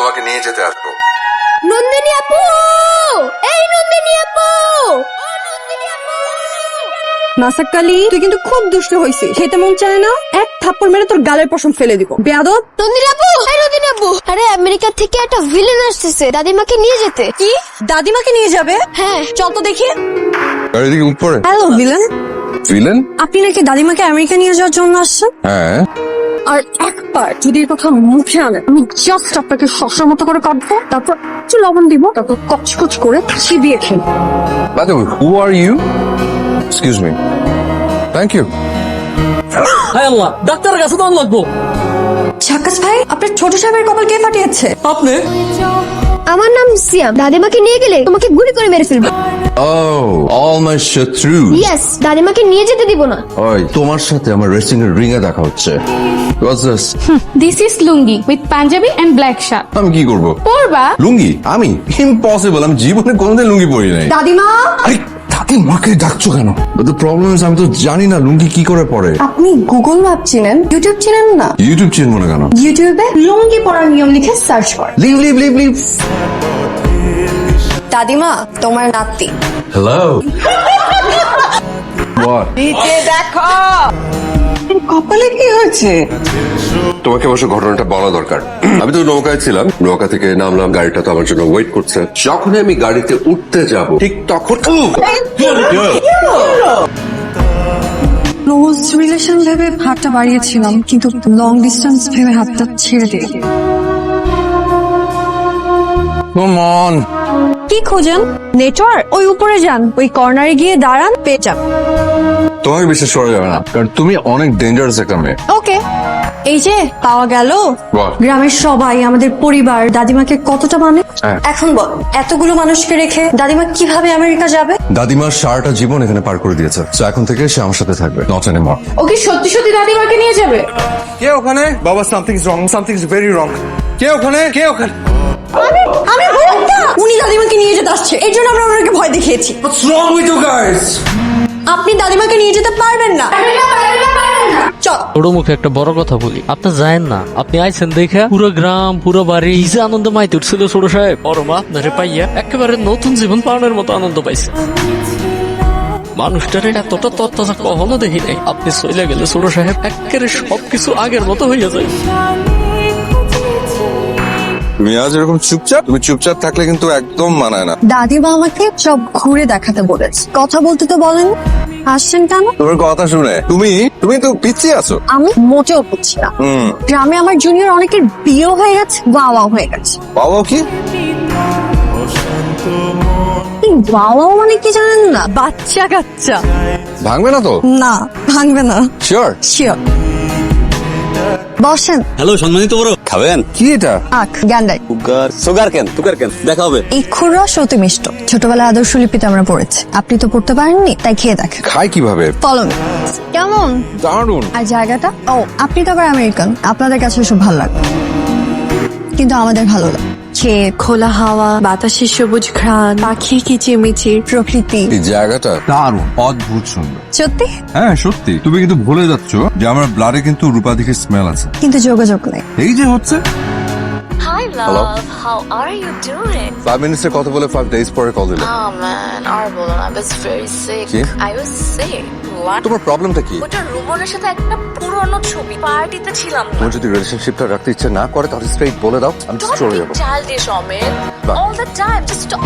তোমাকে নিয়ে যেতে আসবো। নন্দিনী আপু, এই নন্দিনী আপু, নাসাক্কালি, তুই কিন্তু খুব দুষ্ট হইছিস। খেতে মন চায় না, এক থাপ্পড় মেরে তোর গালের পশম ফেলে দিব। বেয়াদব। নন্দিনী আপু, এই নন্দিনী আপু, আরে আমেরিকা থেকে একটা ভিলেন আসতেছে দাদিমাকে নিয়ে যেতে। কি দাদিমাকে নিয়ে যাবে? হ্যাঁ, চল তো দেখি। গাড়ি থেকে উপরে হ্যালো ভিলেন, ভিলেন? আপনি নাকি দাদিমাকে আমেরিকা নিয়ে যাওয়ার জন্য আসছেন? হ্যাঁ। আর একবার যদি এর কথা মুখে আনেন, আমি জাস্ট আপনাকে শশার মতো করে কাটবো, তারপর একটু লবণ দিব, তারপর কচকচ করে চিবিয়ে খেলবো। By the way, who are you? Excuse me. Thank you. হায় আল্লাহ, ডাক্তারের কাছে তো লাগবো। ঝাক্কাস ভাই, আপনার ছোট সাহেবের কপাল কে ফাটিয়েছে? আপনি? আমার নাম সিয়াম। দাদিমাকে নিয়ে গেলে তোমাকে গুলি করে মেরে ফেলবো। Oh, all my shatrus. Yes, দাদিমাকে নিয়ে যেতে দিব না। ওই তোমার সাথে আমার রেসিং এর রিং এ দেখা হচ্ছে। What's this? This is lungi with Punjabi and black shirt. আমি কি করব? পরবা? লুঙ্গি? আমি ইম্পসিবল, আমি জীবনে কোনোদিন লুঙ্গি পরি নাই। দাদিমা, আরে তাকে মাকে ডাকছো কেন? But the problem is আমি তো জানি না লুঙ্গি কি করে পরে। আপনি গুগল ম্যাপ চিনেন, ইউটিউব চিনেন না? ইউটিউব চিনবো না কেন? ইউটিউবে লুঙ্গি পরার নিয়ম লিখে সার্চ কর। Live live live live. দাদিমা, তোমার নাতি। হ্যালো। What? কপালে কি হয়েছে? তোমাকে অবশ্য ঘটনাটা বলা দরকার। আমি তো নৌকায় ছিলাম, নৌকা থেকে নামলাম, গাড়িটা তো আমার জন্য ওয়েট করছে। যখনই আমি গাড়িতে উঠতে যাব ঠিক তখন ক্লোজ রিলেশন ভেবে হাতটা বাড়িয়েছিলাম, কিন্তু লং ডিস্টেন্স ভেবে হাতটা ছেড়ে দিই। Come on. কি খোঁজেন? নেটওয়ার্ক? ওই উপরে যান, ওই কর্নারে গিয়ে দাঁড়ান, পেয়ে যান। তোমাকে বিশ্বাস করা যাবে না, কারণ তুমি অনেক ডেঞ্জারাস একটা মেয়ে। ওকে, এই যে পাওয়া গেল। বল। গ্রামের সবাই, আমাদের পরিবার দাদিমাকে কতটা মানে। হ্যাঁ। এখন বল, এতগুলো মানুষকে রেখে দাদিমা কিভাবে আমেরিকা যাবে? দাদিমার সারাটা জীবন এখানে পার করে দিয়েছে, তো এখন থেকে সে আমার সাথে থাকবে, নট এনিমোর। ওকে সত্যি সত্যি দাদিমাকে নিয়ে যাবে? কে ওখানে? বাবা, something is wrong, something is very wrong. কে ওখানে? কে ওখানে? আমি বলতা, উনি দাদিমাকে নিয়ে যেতে আসছে, এই জন্য আমরা ওনাকে ভয় দেখিয়েছি। What's wrong with you guys? আপনি দাদিমাকে নিয়ে যেতে পারবেন না। চল। ছোট মুখে একটা বড় কথা বলি, আপনি যায়েন না। আপনি আইছেন দেখা পুরো গ্রাম, পুরো বাড়ি কি যে আনন্দ মাইতে উঠছিল ছোট সাহেব। বড় মা আপনারে পাইয়া একেবারে নতুন জীবন পাওয়ার মতো আনন্দ পাইছে। মানুষটারে এতটা তত্ত্বাচা কখনো দেখি নাই। আপনি চলে গেলে ছোট সাহেব একেবারে সবকিছু আগের মতো হইয়া যায়। তুমি আজ এরকম চুপচাপ, তুমি চুপচাপ থাকলে কিন্তু একদম মানায় না। দাদিমা আমাকে সব ঘুরে দেখাতে বলেছে, কথা বলতে তো বলেন। আসছেন কেন? তোমার কথা শুনে তুমি তো পিছিয়ে আছো। আমি মোটেও বুঝছি না। গ্রামে আমার জুনিয়র অনেকের বিয়ে হয়ে গেছে, বাবা হয়ে গেছে। বাবা কি? বাবা মানে কি জানেন না? বাচ্চা কাচ্চা। ভাঙবে না তো? না, ভাঙবে না। শিওর? শিওর। বসেন। হ্যালো সম্মানিত বড়, খাবেন? কি এটা? আখ গ্যান্ডাই। সুগার কেন? দেখা হবে। ইক্ষুর রস অতি মিষ্ট। ছোটবেলায় আদর্শ লিপিতে আমরা পড়েছি, আপনি তো পড়তে পারেননি, তাই খেয়ে দেখেন। খাই কিভাবে? Follow me. কেমন? দারুণ। আর জায়গাটা? ও, আপনি তো আবার আমেরিকান, আপনাদের কাছে সব ভালো লাগে, কিন্তু আমাদের ভালো লাগে। ক্ষেত, খোলা হাওয়া, বাতাসের সবুজ ঘ্রাণ, পাখির কিচিরমিচির, প্রকৃতি। এই জায়গাটা দারুণ, অদ্ভুত সুন্দর। সত্যি? হ্যাঁ সত্যি। তুমি কিন্তু ভুলে যাচ্ছ যে আমার ব্লাডে কিন্তু রূপাধিকের স্মেল আছে। কিন্তু যোগাযোগ নেই। এই যে হচ্ছে। Hi Hello. love, how are you doing? 5 minutes এর কথা বলে 5 days পরে কল দিলে। Oh man, আর বলো না, I was very sick. কি? I was sick. What? তোমার প্রবলেমটা কি? ওটা রুবনের সাথে একটা পুরনো ছবি, পার্টিতে ছিলাম না। তোমার যদি রিলেশনশিপটা রাখতে ইচ্ছে না করে তাহলে স্ট্রেইট বলে দাও, আমি Don't চলে be যাবো। childish, Omid. Bye. All the time, just stop.